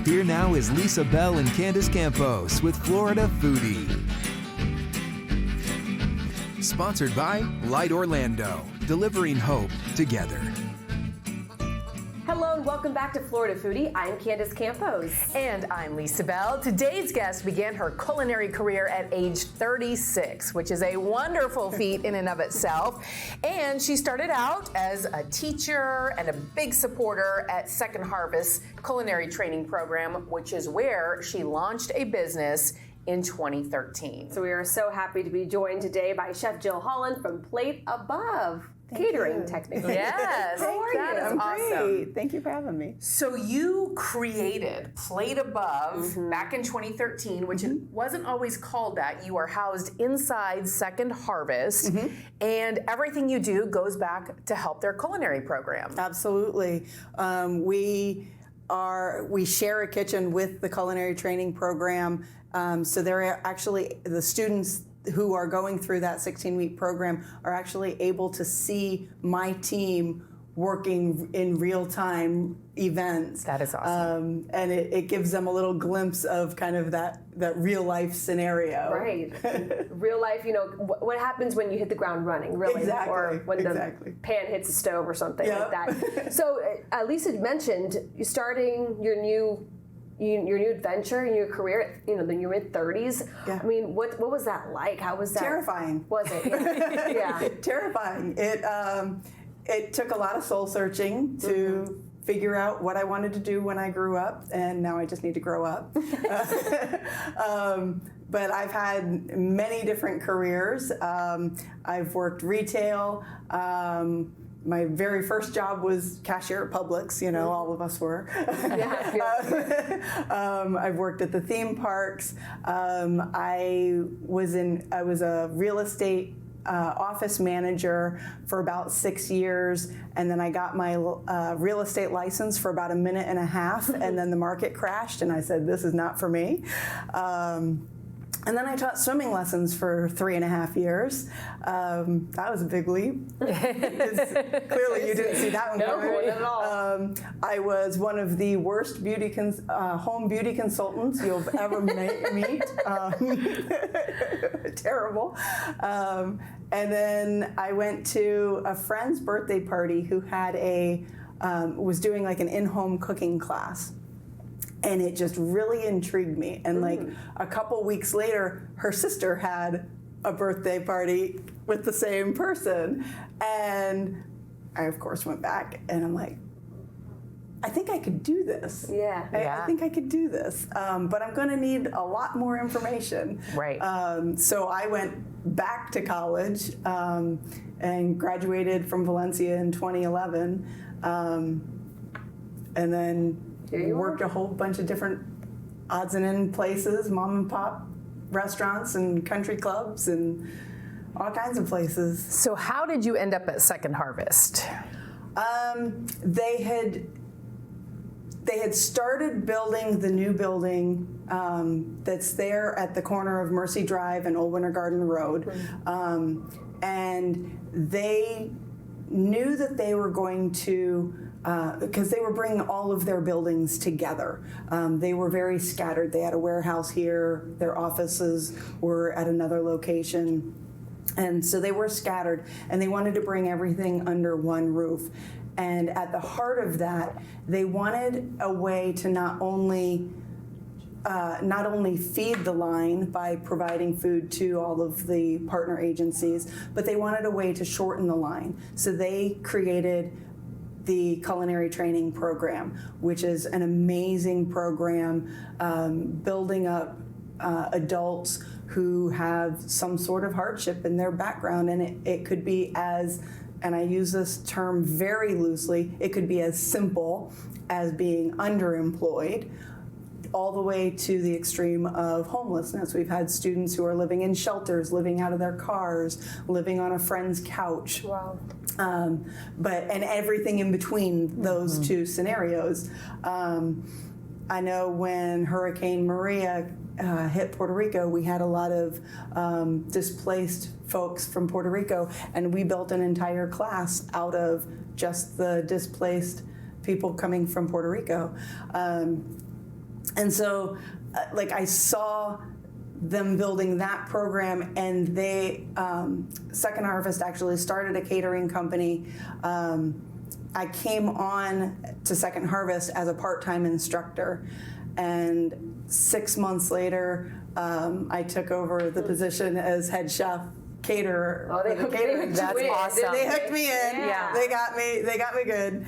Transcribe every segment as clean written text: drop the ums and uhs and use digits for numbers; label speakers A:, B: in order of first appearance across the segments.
A: Here now is Lisa Bell and Candace Campos with Florida Foodie. Sponsored by Light Orlando, delivering hope together.
B: Hello and welcome back to Florida Foodie. I'm Candace Campos.
C: And I'm Lisa Bell. Today's guest began her culinary career at age 36, which is a wonderful feat in and of itself. And she started out as a teacher and a big supporter at Second Harvest Culinary Training Program, which is where she launched a business in 2013.
B: So we are so happy to be joined today by Chef Jill Holland from Plate Above. Catering, technically.
C: Yes.
B: How are you?
D: I'm
C: awesome.
D: great. Thank you for having me.
C: So you created Plate Above back in 2013, which it wasn't always called that. You are housed inside Second Harvest, and everything you do goes back to help their culinary program.
D: Absolutely. We share a kitchen with the culinary training program. So they're actually, the students who are going through that 16-week program are actually able to see my team working in real-time events.
C: That is awesome.
D: And it gives them a little glimpse of kind of that real-life scenario.
B: Right. Real life, you know, what happens when you hit the ground running, really.
D: Exactly.
B: Or when the pan hits the stove or something like that. So Lisa mentioned you starting your new adventure in your career, you know, in your mid-30s.
D: Yeah.
B: I mean, what was that like? How was that?
D: Terrifying.
B: Was it? Yeah.
D: Terrifying. It took a lot of soul searching to figure out what I wanted to do when I grew up, and now I just need to grow up. But I've had many different careers. I've worked retail. My very first job was cashier at Publix, you know, all of us were. I've worked at the theme parks. I was a real estate office manager for about 6 years, and then I got my real estate license for about a minute and a half, and then the market crashed, and I said, this is not for me. And then I taught swimming lessons for 3.5 years. That was a big leap. Clearly you didn't see that one coming.
B: No, not at all.
D: I was one of the worst home beauty consultants you'll ever meet. Terrible. And then I went to a friend's birthday party who had was doing like an in-home cooking class. And it just really intrigued me. And like a couple weeks later, her sister had a birthday party with the same person. And I, of course, went back and I'm like, I think I could do this.
B: Yeah.
D: I think I could do this. But I'm going to need a lot more information.
C: Right.
D: So I went back to college and graduated from Valencia in 2011. And then worked a whole bunch of different odds and end places, mom and pop restaurants and country clubs and all kinds of places.
C: So how did you end up at Second Harvest?
D: They had started building the new building that's there at the corner of Mercy Drive and Old Winter Garden Road. And they knew that they were going to because they were bringing all of their buildings together. They were very scattered. They had a warehouse here, their offices were at another location, and so they were scattered, and they wanted to bring everything under one roof. And at the heart of that, they wanted a way to not only feed the line by providing food to all of the partner agencies, but they wanted a way to shorten the line. So they created the Culinary Training Program, which is an amazing program building up adults who have some sort of hardship in their background. And it could be as, and I use this term very loosely, it could be as simple as being underemployed, all the way to the extreme of homelessness. We've had students who are living in shelters, living out of their cars, living on a friend's couch.
B: Wow.
D: And everything in between those two scenarios. I know when Hurricane Maria hit Puerto Rico, we had a lot of displaced folks from Puerto Rico, and we built an entire class out of just the displaced people coming from Puerto Rico. And so, like, I saw them building that program, and they, Second Harvest actually started a catering company. I came on to Second Harvest as a part-time instructor, and 6 months later, I took over the position as head chef caterer.
B: Oh, they
D: for the
B: hooked
D: catering.
C: That's awesome.
D: They hooked me in.
C: Yeah.
D: They got me good.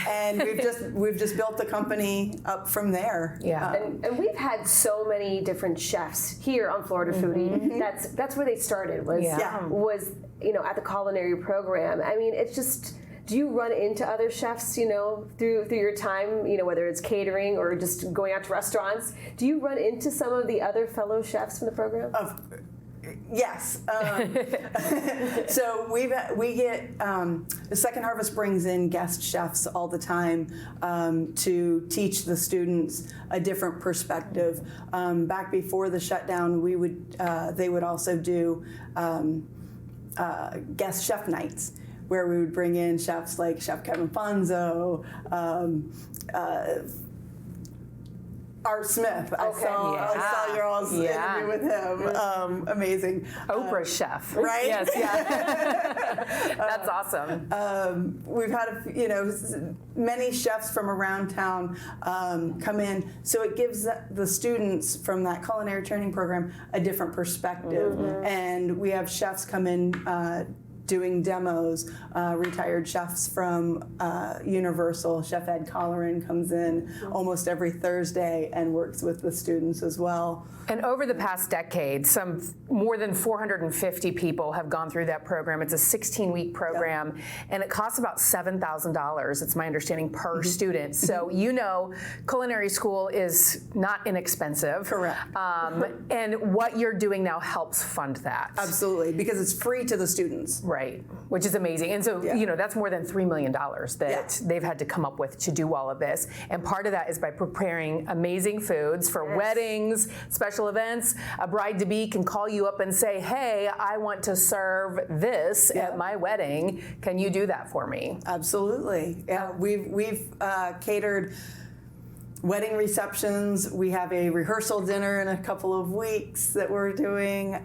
D: And we've just built the company up from there.
C: Yeah.
B: And we've had so many different chefs here on Florida Foodie. That's where they started, was at the culinary program. I mean, it's just, do you run into other chefs, through your time, whether it's catering or just going out to restaurants? Do you run into some of the other fellow chefs from the program?
D: Yes. So we get the Second Harvest brings in guest chefs all the time to teach the students a different perspective. Back before the shutdown, they would also do guest chef nights, where we would bring in chefs like Chef Kevin Fonzo, Art Smith. I saw your all's interview with him. Amazing.
C: Oprah's chef.
D: Right?
C: Yes, yeah. That's awesome.
D: We've had many chefs from around town come in, so it gives the students from that culinary training program a different perspective. And we have chefs come in doing demos. Retired chefs from Universal, Chef Ed Colleran comes in almost every Thursday and works with the students as well.
C: And over the past decade, some more than 450 people have gone through that program. It's a 16-week program, and it costs about $7,000, it's my understanding, per student. So culinary school is not inexpensive.
D: Correct.
C: And what you're doing now helps fund that.
D: Absolutely, because it's free to the students.
C: Right, which is amazing. And so, that's more than $3 million that they've had to come up with to do all of this. And part of that is by preparing amazing foods for weddings, special events. A bride-to-be can call you up and say, hey, I want to serve this at my wedding. Can you do that for me?
D: Absolutely. Yeah, we've catered wedding receptions. We have a rehearsal dinner in a couple of weeks that we're doing.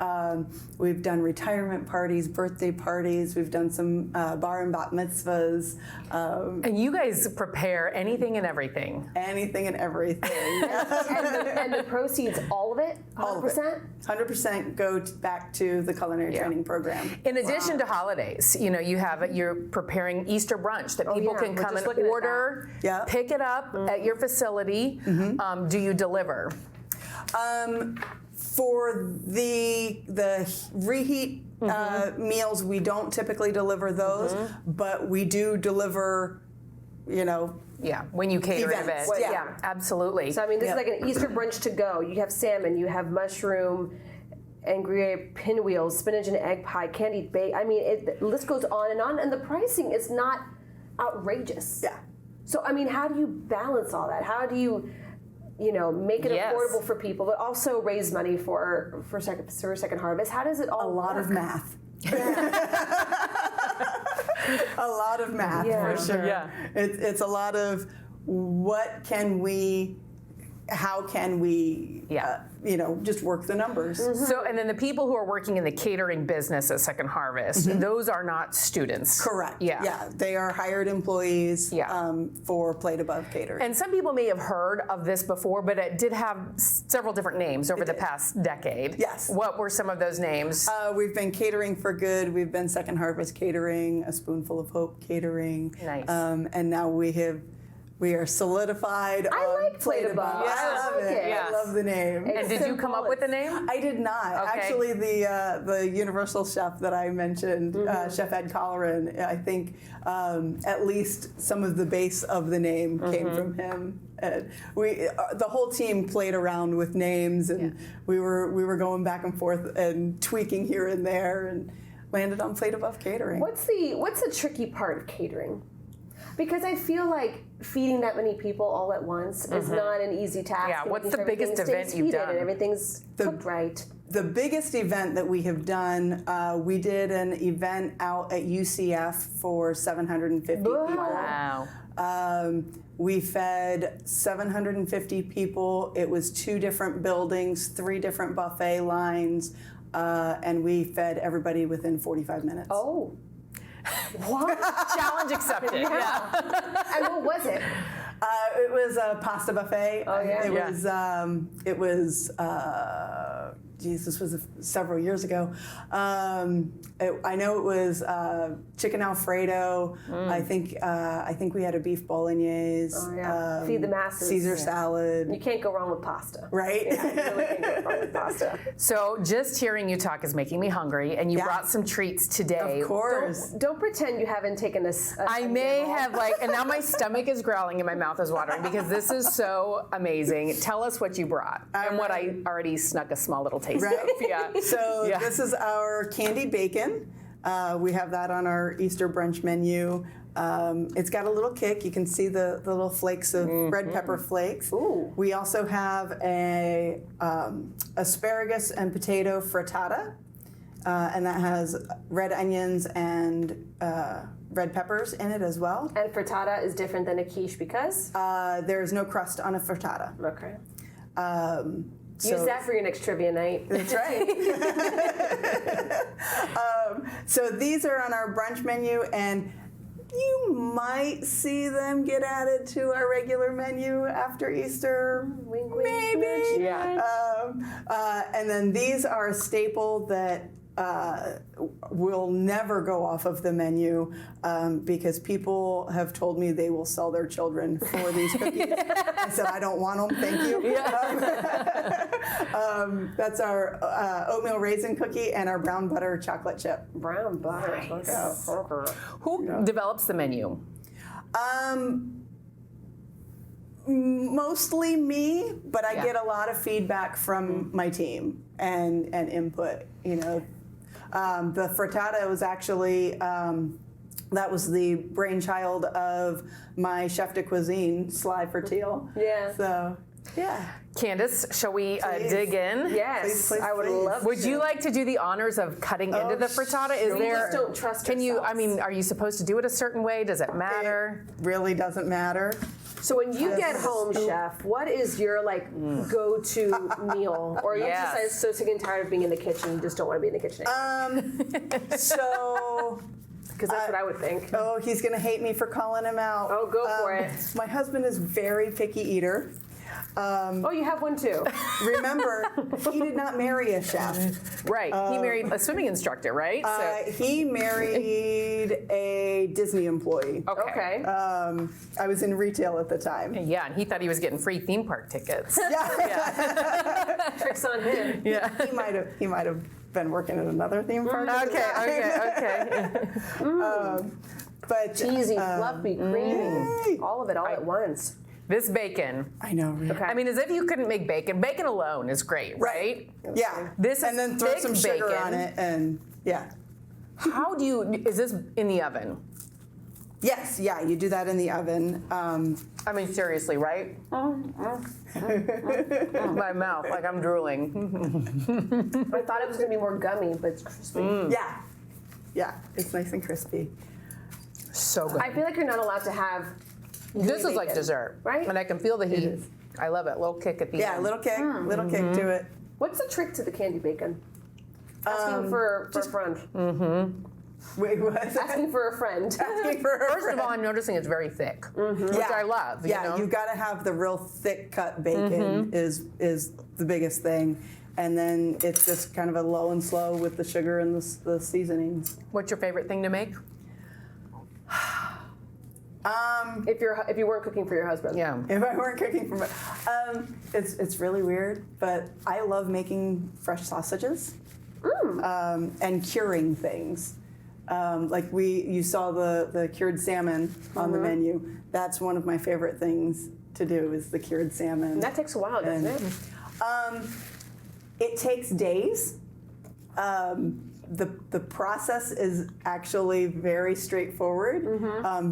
D: We've done retirement parties, birthday parties. We've done some bar and bat mitzvahs.
C: And you guys prepare anything and everything.
D: Anything and everything.
B: and the proceeds, all of it? 100%?
D: All of it. 100% go back to the culinary training program.
C: In addition to holidays, you're preparing Easter brunch that people can come and order, pick it up at your facility. Do you deliver? For the reheat meals, we don't typically deliver those, but we do deliver, when you cater
D: events.
C: events.
D: Yeah,
C: absolutely.
B: So, this is like an Easter brunch to go. You have salmon, you have mushroom and Gruyere pinwheels, spinach and egg pie, candied bacon. The list goes on, and the pricing is not outrageous. Yeah. So, how do you balance all that? How do you, make it affordable for people, but also raise money for Second Harvest? How does it all work?
D: A lot of math. A lot of math, for sure. Yeah. It's a lot of how can we, just work the numbers.
C: So, and then the people who are working in the catering business at Second Harvest, those are not students.
D: Correct. Yeah. They are hired employees for Plate Above Catering.
C: And some people may have heard of this before, but it did have several different names over the past decade.
D: Yes.
C: What were some of those names?
D: We've been Catering for Good. We've been Second Harvest Catering, A Spoonful of Hope Catering.
C: Nice.
D: And now we are solidified on
B: like Plate Above.
D: I love it.
C: Yes.
D: I love the name.
C: And did you come up with the name?
D: I did not.
C: Okay.
D: Actually, the Universal chef that I mentioned, Chef Ed Colleran, I think at least some of the base of the name came from him. And the whole team played around with names, and we were going back and forth and tweaking here and there, and landed on Plate Above Catering.
B: What's the tricky part of catering? Because I feel like feeding that many people all at once is not an easy task.
C: Yeah, what's the biggest event you've done?
B: And everything's cooked right.
D: The biggest event that we have done, we did an event out at UCF for 750 people.
C: Wow.
D: We fed 750 people. It was 2 different buildings, 3 different buffet lines, and we fed everybody within 45 minutes.
B: Oh. What?
C: Challenge accepted. Yeah.
B: And what was it?
D: It was a pasta buffet.
B: Oh, yeah?
D: It was, geez, this was several years ago. I know it was chicken Alfredo. I think we had a beef bolognese.
B: Oh, yeah. Feed the masses.
D: Caesar salad.
B: You can't go wrong with pasta.
D: Right?
B: Yeah, you really can't go wrong with pasta.
C: So just hearing you talk is making me hungry, and you brought some treats today.
D: Of course.
B: Don't pretend you haven't taken this.
C: I may have and now my stomach is growling and my mouth is watering because this is so amazing. Tell us what you brought and what I already snuck a small little taste of. Yeah.
D: So this is our candied bacon. We have that on our Easter brunch menu. It's got a little kick. You can see the little flakes of red pepper flakes.
B: Ooh.
D: We also have a asparagus and potato frittata, and that has red onions and red peppers in it as well.
B: And frittata is different than a quiche because?
D: There's no crust on a frittata.
B: Okay.
D: So
B: Use that for your next trivia night.
D: That's right. So these are on our brunch menu, and you might see them get added to our regular menu after Easter.
B: Wink, wink,
D: Maybe.
B: nudge,
C: Yeah.
D: And then these are a staple that will never go off of the menu because people have told me they will sell their children for these cookies. I said, I don't want them, thank you. That's our oatmeal raisin cookie and our brown butter chocolate chip.
B: Brown butter.
C: Nice. Who develops the menu?
D: Mostly me, but I
C: Yeah.
D: get a lot of feedback from my team and input. The frittata was actually that was the brainchild of my chef de cuisine, Sly Fertil.
B: Yeah.
D: So, yeah.
C: Candace, shall we
D: Please.
C: dig in?
B: Yes,
D: Please,
B: I would
D: please.
B: love
C: Would
B: to.
C: you like to do the honors of cutting into the frittata? Is
B: We
C: there?
B: just don't trust
C: Can you? I
B: ourselves.
C: mean, are you supposed to do it a certain way? Does it matter?
D: It really doesn't matter.
B: So when you get home, chef, what is your go-to meal? Or are you
C: Yes.
B: just so sick and tired of being in the kitchen, you just don't want to be in the kitchen anymore?
D: So,
B: Because that's what I would think.
D: oh, he's going to hate me for calling him out.
B: Oh, go for it.
D: My husband is very picky eater.
B: Oh, you have one too.
D: Remember, he did not marry a chef.
C: Right. He married a swimming instructor, right?
D: He married a Disney employee.
B: Okay.
D: I was in retail at the time.
C: Yeah, and he thought he was getting free theme park tickets.
D: Yeah,
B: Tricks on him.
C: Yeah.
D: he might have been working at another theme park. at the
C: Okay.
D: time. But
B: Cheesy, fluffy, creamy.
D: Yay.
B: All of it all at once.
C: This bacon.
D: I know. Right?
B: Okay.
C: I mean, as if you couldn't make bacon. Bacon alone is great, right?
D: Yeah.
C: This is
D: and then throw
C: thick
D: some sugar
C: bacon.
D: on it, and yeah.
C: How do you? Is this in the oven?
D: Yes, yeah, you do that in the oven.
C: I mean, seriously, right? My mouth, like I'm drooling.
B: I thought it was going to be more gummy, but it's crispy.
D: Yeah, it's nice and crispy.
C: So good.
B: I feel like you're not allowed to have.
C: This is like
B: bacon,
C: dessert,
B: right?
C: And I can feel the heat.
D: is.
C: I love it. Little kick at the
D: Yeah,
C: end.
D: little kick to it.
B: What's the trick to the candy bacon? Asking for a friend.
D: Wait, what?
B: Asking for a friend.
D: Asking for a
C: First
D: friend.
C: of all, I'm noticing it's very thick, which I love.
D: Yeah,
C: you know?
D: you've got to have the real thick cut bacon is the biggest thing, and then it's just kind of a low and slow with the sugar and the seasonings.
C: What's your favorite thing to make?
B: If you weren't cooking for your husband.
C: Yeah.
D: If I weren't cooking for my, it's really weird, but I love making fresh sausages and curing things. Like you saw the cured salmon on the menu. That's one of my favorite things to do is the cured salmon.
B: And that takes a while, doesn't it?
D: It takes days. The process is actually very straightforward,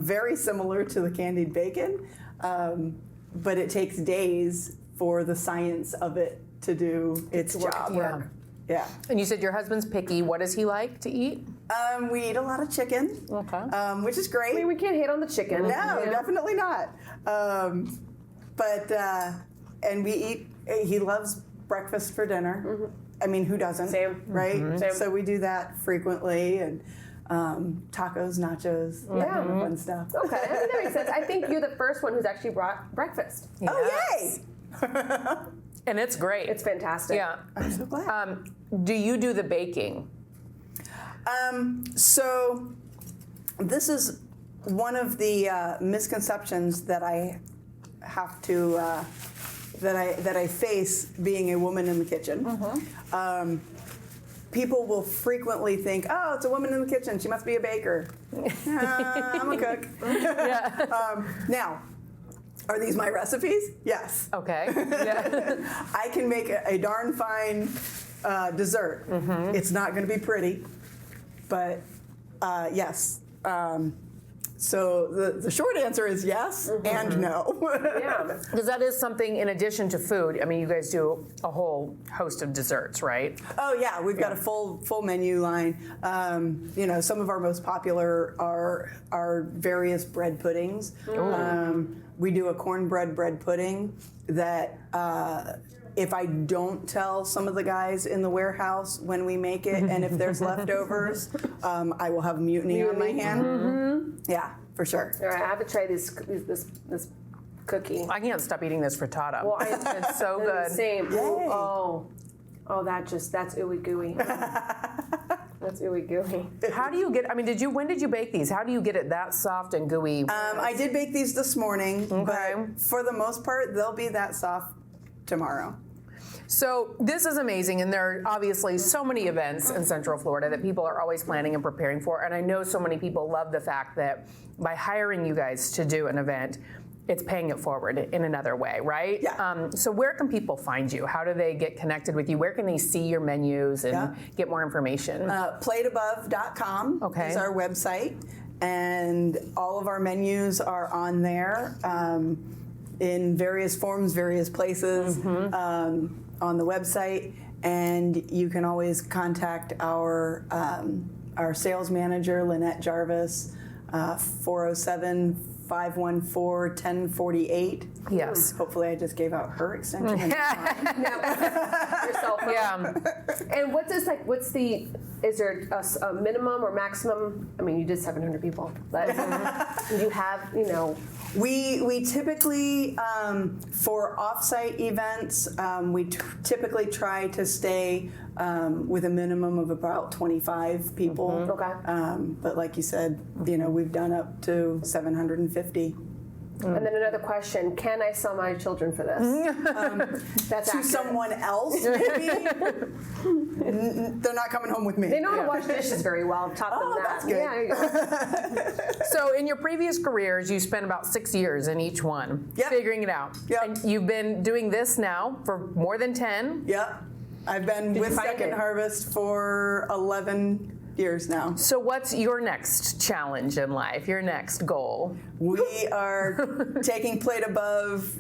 D: very similar to the candied bacon, but it takes days for the science of it to do its job.
C: Yeah.
D: Yeah.
C: And you said your husband's picky. What does he like to eat?
D: We eat a lot of chicken, which is great.
B: I mean, we can't hate on the chicken.
D: No, definitely not. And we eat, he loves breakfast for dinner. I mean, who doesn't?
B: Same.
D: Right?
B: Same.
D: So we do that frequently, and tacos, nachos, that kind of fun stuff.
B: Okay, I think that makes sense. I think you're the first one who's actually brought breakfast.
D: Oh, yay!
C: And it's great.
B: It's fantastic.
C: Yeah.
D: I'm so glad.
C: Do you do the baking?
D: So this is one of the misconceptions that I have to that I face being a woman in the kitchen. People will frequently think, "Oh, it's a woman in the kitchen. She must be a baker." I'm a cook. Now, are these my recipes? Yes.
C: Okay. Yeah.
D: I can make a darn fine dessert. It's not going to be pretty, but yes. So the short answer is yes and no.
B: Yeah.
C: Because that is something in addition to food. I mean, you guys do a whole host of desserts, right?
D: Oh yeah, we've got a full menu line. Some of our most popular are various bread puddings. We do a cornbread bread pudding that if I don't tell some of the guys in the warehouse when we make it, and if there's leftovers, I will have mutiny on my hand. Yeah, for sure.
B: All right, I have to try this cookie.
C: I can't stop eating this frittata.
B: Well,
C: it's so
B: They're
C: good.
B: the same.
D: Yay.
B: Oh, that's ooey gooey. That's ooey gooey.
C: How do you get? I mean, when did you bake these? How do you get it that soft and gooey?
D: I did bake these this morning,
C: Okay.
D: but for the most part, they'll be that soft tomorrow.
C: So this is amazing, and there are obviously so many events in Central Florida that people are always planning and preparing for, and I know so many people love the fact that by hiring you guys to do an event, it's paying it forward in another way, right?
D: Yeah.
C: So where can people find you? How do they get connected with you? Where can they see your menus and get more information?
D: Plateabove.com is our website, and all of our menus are on there in various forms, various places on the website, and you can always contact our sales manager, Lynette Jarvis, 407-514-1048.
C: Yes.
D: Hopefully I just gave out her extension.
B: Yourself.
C: Yeah.
B: And is there a minimum or maximum? I mean, you did 700 people, but you have,
D: We typically, for off-site events, we typically try to stay with a minimum of about 25 people.
B: Okay.
D: But like you said, we've done up to 750.
B: And then another question: can I sell my children for this? That's
D: To
B: accurate.
D: someone else, maybe? They're not coming home with me.
B: They know how to wash dishes very well. Top them that.
D: that's good.
B: Yeah, there you go.
C: So in your previous careers, you spent about 6 years in each one, figuring it out.
D: Yep.
C: And you've been doing this now for more than 10.
D: Yep. I've been with
B: find
D: Second
B: it?
D: Harvest for 11 years now.
C: So what's your next challenge in life, your next goal?
D: We are taking Plate Above.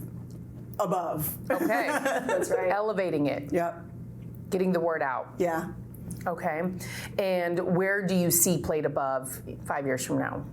C: Okay.
B: That's right.
C: Elevating it,
D: Yep.
C: getting the word out.
D: Yeah.
C: Okay. And where do you see Plate Above 5 years from now?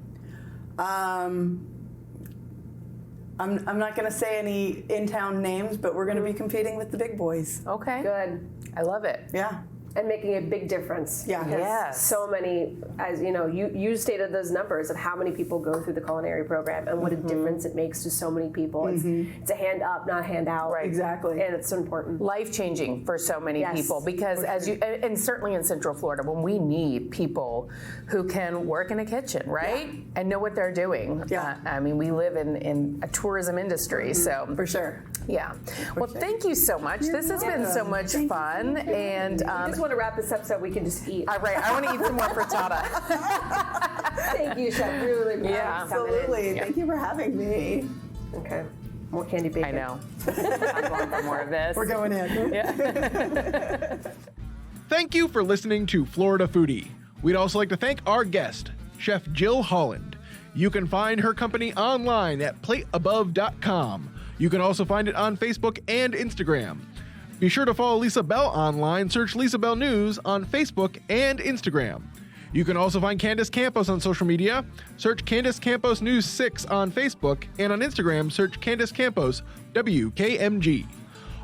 D: I'm not going to say any in-town names, but we're going to be competing with the big boys.
C: Okay.
B: Good.
C: I love it.
D: Yeah.
B: And making a big difference.
D: Yeah.
B: Because
C: Yes.
B: so many, as you stated those numbers of how many people go through the culinary program and what a difference it makes to so many people. It's a hand up, not a hand out.
C: Right.
D: Exactly.
B: And it's so important.
C: Life-changing for so many
B: Yes.
C: people because and certainly in Central Florida, when we need people who can work in a kitchen, right? And know what they're doing.
D: Yeah.
C: I mean, we live in a tourism industry, so.
D: For sure.
C: Yeah. Well, thank you so much. This has been so much fun. And
B: I just want to wrap this up so we can just eat.
C: all right, I want to eat some more frittata.
B: Thank you, Chef. Really, really
C: Yeah.
D: Absolutely. Thank you for having me.
B: Okay. More candy bacon.
C: I know. I'm going for more of this.
D: We're going in.
E: Thank you for listening to Florida Foodie. We'd also like to thank our guest, Chef Jill Holland. You can find her company online at plateabove.com. You can also find it on Facebook and Instagram. Be sure to follow Lisa Bell online. Search Lisa Bell News on Facebook and Instagram. You can also find Candace Campos on social media. Search Candace Campos News 6 on Facebook, and on Instagram, search Candace Campos WKMG.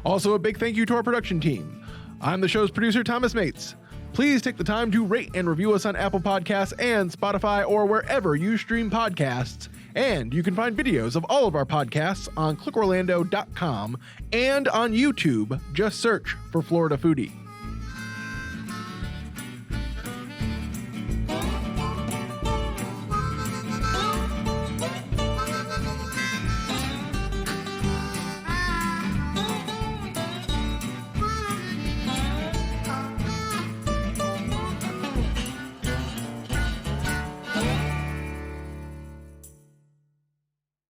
E: Also, a big thank you to our production team. I'm the show's producer, Thomas Mates. Please take the time to rate and review us on Apple Podcasts and Spotify or wherever you stream podcasts. And you can find videos of all of our podcasts on clickorlando.com and on YouTube. Just search for Florida Foodie.